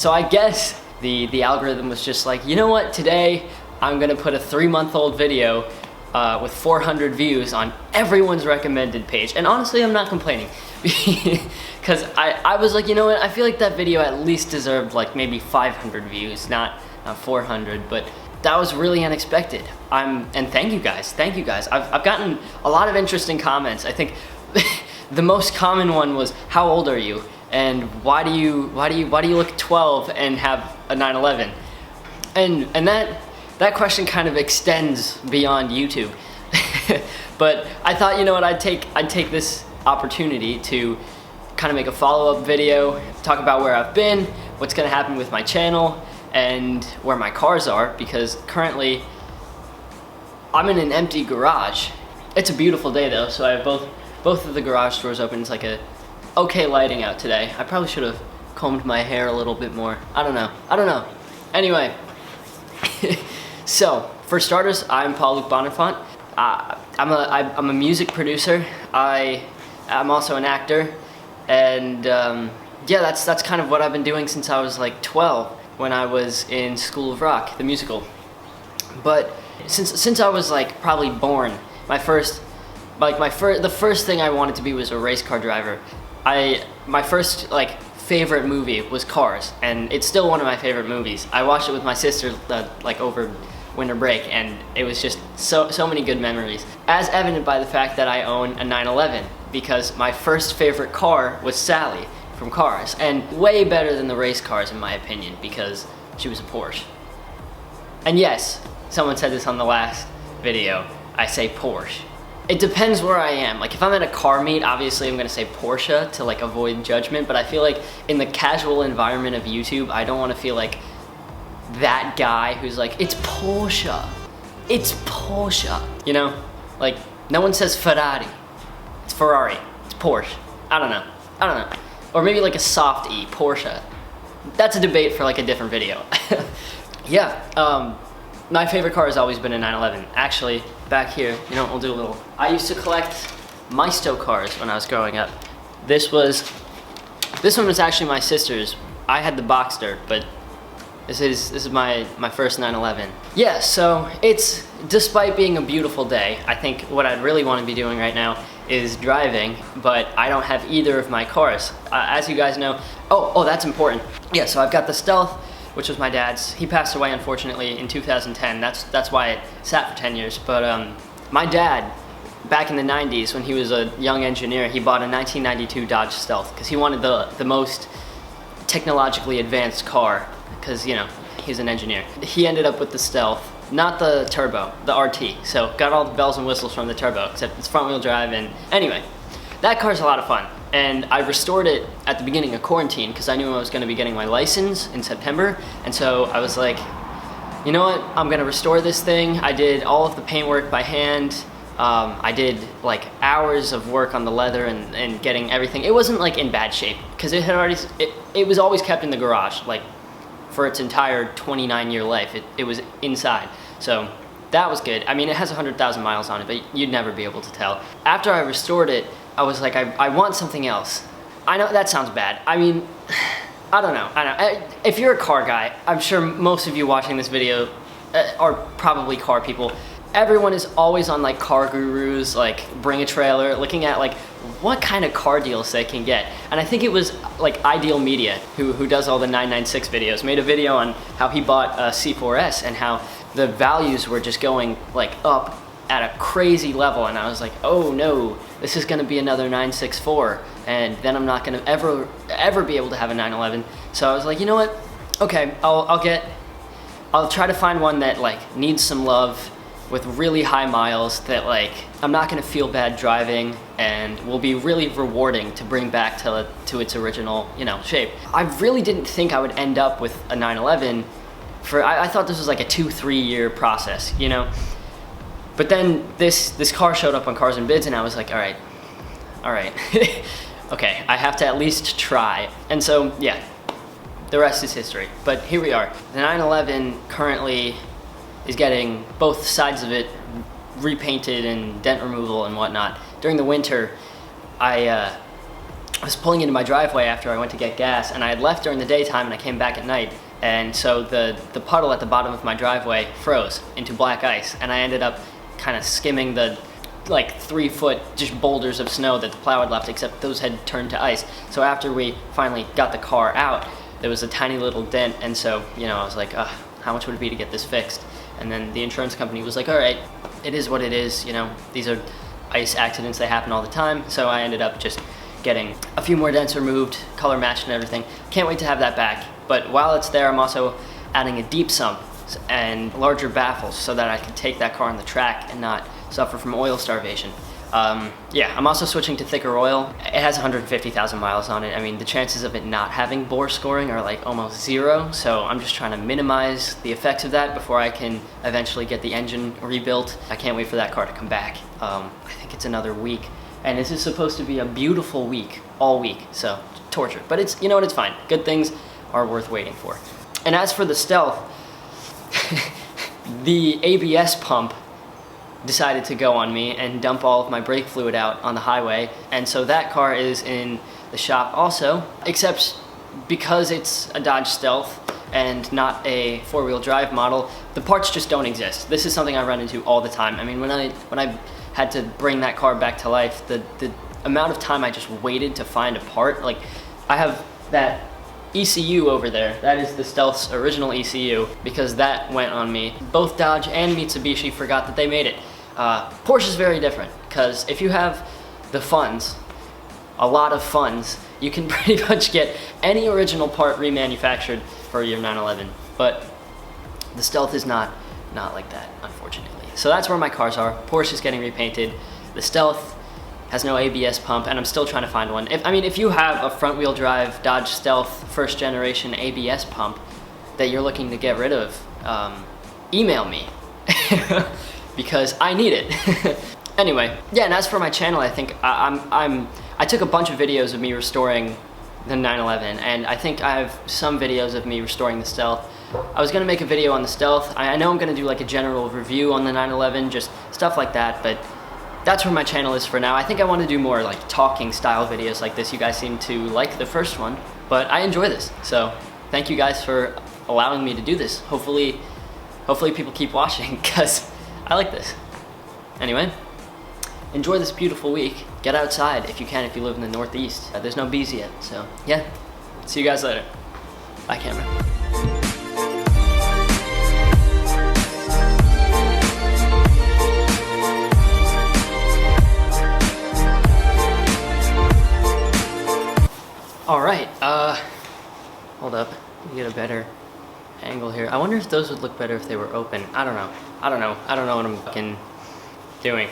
So I guess the algorithm was just like, you know what, today I'm gonna put a 3-month-old video with 400 views on everyone's recommended page. And honestly, I'm not complaining. Because I was like, you know what, I feel like that video at least deserved like maybe 500 views, not 400, but that was really unexpected. And thank you guys. I've gotten a lot of interesting comments. I think the most common one was, how old are you? And why do you look 12 and have a 911? And that question kind of extends beyond YouTube. But I thought, you know what, I'd take this opportunity to kind of make a follow-up video, talk about where I've been, what's gonna happen with my channel, and where my cars are, because currently I'm in an empty garage. It's a beautiful day though, so I have both of the garage doors open. It's like a okay lighting out today. I probably should have combed my hair a little bit more. I don't know. Anyway, so for starters, I'm Paul-Luc Bonifant. I'm a music producer. I'm also an actor, and yeah, that's kind of what I've been doing since I was like 12, when I was in School of Rock, the musical. But since I was like probably born, the first thing I wanted to be was a race car driver. My first like favorite movie was Cars, and it's still one of my favorite movies. I watched it with my sister like over winter break, and it was just so many good memories, as evident by the fact that I own a 911, because my first favorite car was Sally from Cars, and way better than the race cars in my opinion, because she was a Porsche. And yes, someone said this on the last video, I say Porsche. It depends where I am. Like if I'm at a car meet, obviously I'm gonna say Porsche to like avoid judgment, but I feel like in the casual environment of YouTube, I don't wanna feel like that guy who's like, it's Porsche, you know? Like, no one says Ferrari, it's Ferrari, it's Porsche. I don't know. Or maybe like a soft E, Porsche. That's a debate for like a different video. Yeah, my favorite car has always been a 911. Actually, back here, you know, we'll do a little. I used to collect Maisto cars when I was growing up. This one was actually my sister's. I had the Boxster, but this is my first 911. Yeah, so it's, despite being a beautiful day, I think what I'd really want to be doing right now is driving, but I don't have either of my cars. As you guys know, oh, that's important. Yeah, so I've got the Stealth, which was my dad's. He passed away, unfortunately, in 2010. That's why it sat for 10 years. But my dad, back in the 90s, when he was a young engineer, he bought a 1992 Dodge Stealth, because he wanted the most technologically advanced car, because, you know, he's an engineer. He ended up with the Stealth, not the turbo, the RT. So got all the bells and whistles from the turbo, except it's front wheel drive. And anyway, that car's a lot of fun. And I restored it at the beginning of quarantine because I knew I was going to be getting my license in September. And so I was like, you know what, I'm going to restore this thing. I did all of the paintwork by hand. I did like hours of work on the leather and getting everything. It wasn't like in bad shape because it was always kept in the garage, like for its entire 29-year life. It was inside. So that was good. I mean, it has 100,000 miles on it, but you'd never be able to tell. After I restored it, I was like, I want something else. I know that sounds bad. I mean, I don't know. If you're a car guy, I'm sure most of you watching this video are probably car people. Everyone is always on like car gurus, like Bring a Trailer, looking at like what kind of car deals they can get. And I think it was like Ideal Media, who does all the 996 videos, made a video on how he bought a C4S and how the values were just going like up at a crazy level. And I was like, oh no, this is gonna be another 964, and then I'm not gonna ever be able to have a 911. So I was like, you know what? Okay, I'll try to find one that like needs some love, with really high miles, that like I'm not gonna feel bad driving and will be really rewarding to bring back to its original, you know, shape. I really didn't think I would end up with a 911 I thought this was like a 2-3 year process, you know? But then this car showed up on Cars and Bids, and I was like, all right, okay, I have to at least try. And so, yeah, the rest is history. But here we are. The 911 currently is getting both sides of it repainted and dent removal and whatnot. During the winter, I was pulling into my driveway after I went to get gas, and I had left during the daytime and I came back at night, and so the puddle at the bottom of my driveway froze into black ice, and I ended up kind of skimming the like 3 foot just boulders of snow that the plow had left, except those had turned to ice. So after we finally got the car out, there was a tiny little dent, and so, you know, I was like, how much would it be to get this fixed? And then the insurance company was like, all right, it is what it is, you know, these are ice accidents, they happen all the time. So I ended up just getting a few more dents removed, color matched and everything. Can't wait to have that back. But while it's there, I'm also adding a deep sump and larger baffles so that I can take that car on the track and not suffer from oil starvation. Yeah, I'm also switching to thicker oil. It has 150,000 miles on it. I mean, the chances of it not having bore scoring are like almost zero, so I'm just trying to minimize the effects of that before I can eventually get the engine rebuilt. I can't wait for that car to come back. I think it's another week, and this is supposed to be a beautiful week, all week, so torture. But it's, you know what, it's fine. Good things are worth waiting for. And as for the Stealth, the ABS pump decided to go on me and dump all of my brake fluid out on the highway, and so that car is in the shop also, except because it's a Dodge Stealth and not a four-wheel drive model, the parts just don't exist. This is something I run into all the time. I mean, when I had to bring that car back to life, the amount of time I just waited to find a part, like I have that ECU over there, that is the Stealth's original ECU, because that went on me. Both Dodge and Mitsubishi forgot that they made it. Porsche is very different, because if you have the funds, a lot of funds, you can pretty much get any original part remanufactured for your 911. But the Stealth is not like that, unfortunately. So that's where my cars are. Porsche is getting repainted. The Stealth has no ABS pump, and I'm still trying to find one. If you have a front-wheel drive Dodge Stealth first generation ABS pump that you're looking to get rid of, email me. Because I need it. Anyway, yeah, and as for my channel, I think I took a bunch of videos of me restoring the 911, and I think I have some videos of me restoring the Stealth. I was gonna make a video on the Stealth. I know I'm gonna do like a general review on the 911, just stuff like that, but that's where my channel is for now. I think I want to do more like talking style videos like this. You guys seem to like the first one, but I enjoy this. So thank you guys for allowing me to do this. Hopefully people keep watching, because I like this. Anyway, enjoy this beautiful week. Get outside if you can, if you live in the Northeast. There's no bees yet, so yeah. See you guys later. Bye, camera. All right, hold up, let me get a better angle here. I wonder if those would look better if they were open. I don't know what I'm fucking doing.